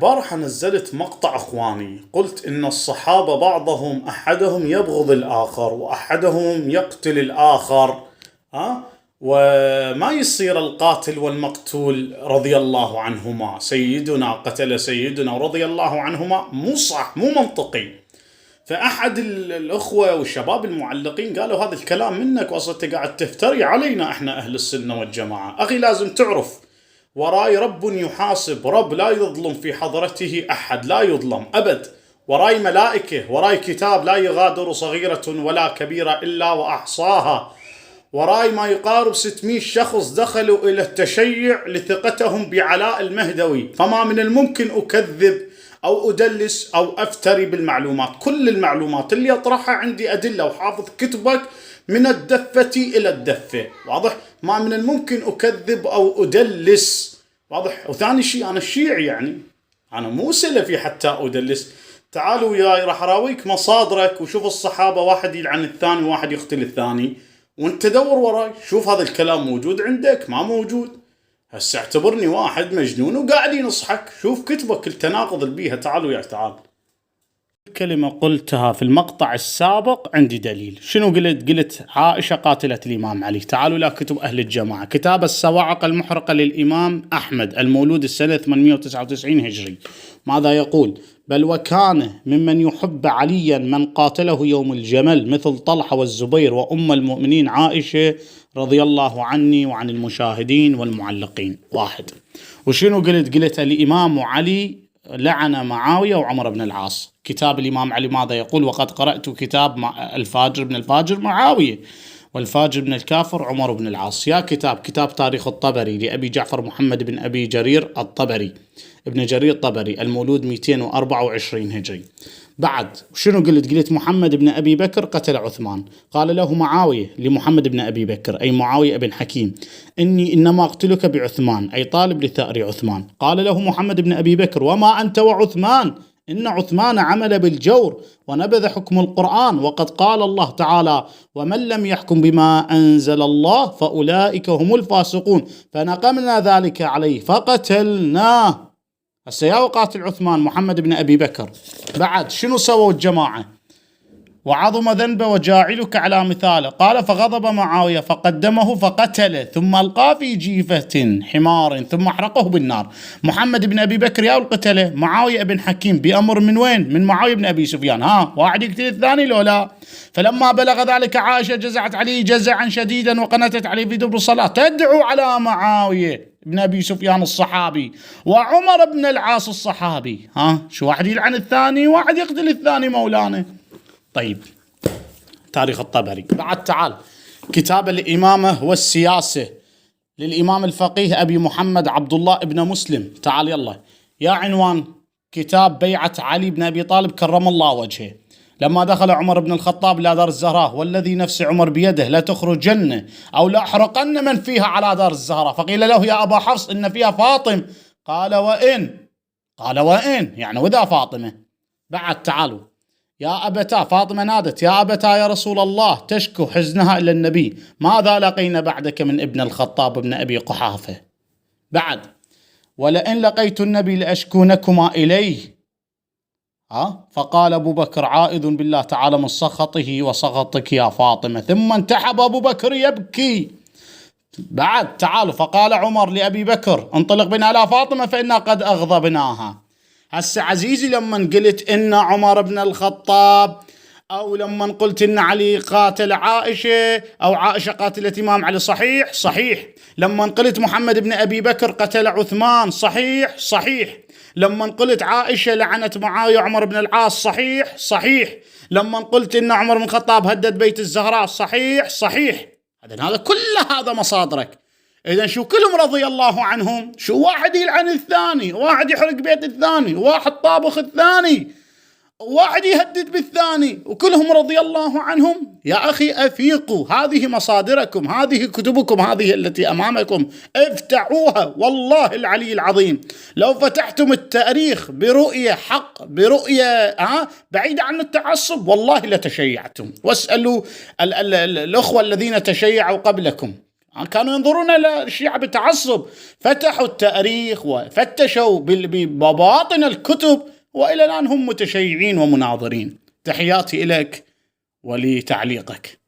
بارحة نزلت مقطع اخواني، قلت ان الصحابة بعضهم احدهم يبغض الاخر واحدهم يقتل الاخر، وما يصير القاتل والمقتول رضي الله عنهما، سيدنا قتل سيدنا ورضي الله عنهما، مو صح، مو منطقي. فأحد الأخوة والشباب المعلقين قالوا هذا الكلام منك، وأصلا أنت قاعد تفتري علينا إحنا أهل السنة والجماعة. أخي لازم تعرف وراي رب يحاسب، رب لا يظلم في حضرته أحد، لا يظلم أبد. وراي ملائكة، وراي كتاب لا يغادر صغيرة ولا كبيرة إلا وأحصاها. وراي ما يقارب 600 شخص دخلوا إلى التشيع لثقتهم بعلاء المهدوي، فما من الممكن أكذب أو أدلس أو أفتري بالمعلومات. كل المعلومات اللي أطرحها عندي أدلة، وحافظ كتبك من الدفة إلى الدفة، واضح؟ ما من الممكن أكذب أو أدلس، واضح؟ وثاني شيء أنا الشيعي، يعني أنا مو سلفي حتى أدلس. تعالوا وياي راح أراويك مصادرك، وشوف الصحابة واحد يلعن الثاني وواحد يقتل الثاني، وانت دور وراي شوف هذا الكلام موجود عندك ما موجود. هسه اعتبرني واحد مجنون وقاعد ينصحك، شوف كتبك التناقض اللي بيها. تعالوا يا تعال. كلمة قلتها في المقطع السابق عندي دليل. شنو قلت؟ قلت عائشة قاتلت الإمام علي. تعالوا لا كتب أهل الجماعة، كتاب الصواعق المحرقة للإمام أحمد المولود السنة 899 هجري، ماذا يقول؟ بل وكان ممن يحب عليا من قاتله يوم الجمل مثل طلحة والزبير وأم المؤمنين عائشة رضي الله عني وعن المشاهدين والمعلقين. واحد. وشنو قلت؟ قلت الإمام علي لعن معاوية وعمر بن العاص. كتاب الإمام علي ماذا يقول؟ وقد قرأت كتاب الفاجر بن الفاجر معاوية، والفاجر بن الكافر عمر بن العاص. يا كتاب تاريخ الطبري لأبي جعفر محمد بن أبي جرير الطبري، ابن جرير الطبري المولود 224 هجري. بعد شنو قلت؟ قلت محمد بن أبي بكر قتل عثمان. قال له معاوية لمحمد بن أبي بكر أي معاوية بن حكيم: إني إنما أقتلك بعثمان، أي طالب لثأر عثمان. قال له محمد بن أبي بكر: وما أنت وعثمان، إن عثمان عمل بالجور ونبذ حكم القرآن، وقد قال الله تعالى: ومن لم يحكم بما أنزل الله فأولئك هم الفاسقون، فنقمنا ذلك عليه فقتلناه. هسه يا قاتل عثمان محمد بن أبي بكر. بعد شنو سووا الجماعة؟ وعظم ذنبه وجاعلك على مثاله. قال: فغضب معاوية فقدمه فقتله، ثم ألقاه في جيفة حمار ثم أحرقه بالنار. محمد بن أبي بكر يا القتله معاوية بن حكيم بأمر من وين؟ من معاوية بن أبي سفيان. واحد يقتل الثاني لو لا؟ فلما بلغ ذلك عائشة جزعت عليه جزعا شديدا وقنتت عليه في دبر الصلاة تدعو على معاوية بن أبي سفيان الصحابي وعمر بن العاص الصحابي. شو واحد يلعن الثاني واحد يقتل الثاني مولانا. طيب تاريخ الطبري. بعد تعال كتاب الإمامة والسياسة للإمام الفقيه أبي محمد عبد الله ابن مسلم. تعال يلا يا عنوان كتاب بيعة علي بن أبي طالب كرم الله وجهه لما دخل عمر بن الخطاب إلى دار الزهراء: والذي نفس عمر بيده لا تخرجن أو لا أحرقن من فيها على دار الزهراء. فقيل له: يا أبا حفص إن فيها فاطم. قال: وإن يعني وذا فاطمة. بعد تعالوا يا أبتا، فاطمة نادت: يا أبتا يا رسول الله، تشكو حزنها إلى النبي، ماذا لقينا بعدك من ابن الخطاب ابن أبي قحافة. بعد: ولئن لقيت النبي لأشكونكما إليه. فقال أبو بكر: عائذ بالله تعالى من سخطه وسخطك يا فاطمة. ثم انتحب أبو بكر يبكي. بعد تعالوا فقال عمر لأبي بكر: انطلق بنا على فاطمة فإنا قد أغضبناها. هسه عزيزي لما قلت إن عمر بن الخطاب، أو لما قلت إن علي قاتل عائشة أو عائشة قاتلت إمام علي، صحيح. لما قلت محمد بن أبي بكر قتل عثمان، صحيح. لما قلت عائشة لعنت معاوية وعمر بن العاص، صحيح. لما قلت إن عمر بن الخطاب هدد بيت الزهراء، صحيح. هذا كل هذا مصادرك. إذن شو كلهم رضي الله عنهم؟ شو واحد يلعن الثاني، واحد يحرق بيت الثاني، واحد طابخ الثاني، واحد يهدد بالثاني، وكلهم رضي الله عنهم. يا أخي أفيقوا، هذه مصادركم، هذه كتبكم، هذه التي أمامكم، افتحوها. والله العلي العظيم لو فتحتم التاريخ برؤية حق، برؤية بعيدة عن التعصب، والله لتشيعتم. واسألوا الأخوة الذين تشيعوا قبلكم كانوا ينظرون إلى الشيعة بتعصب، فتحوا التاريخ وفتشوا ببواطن الكتب، وإلى الآن هم متشيعين ومناظرين. تحياتي إليك ولتعليقك.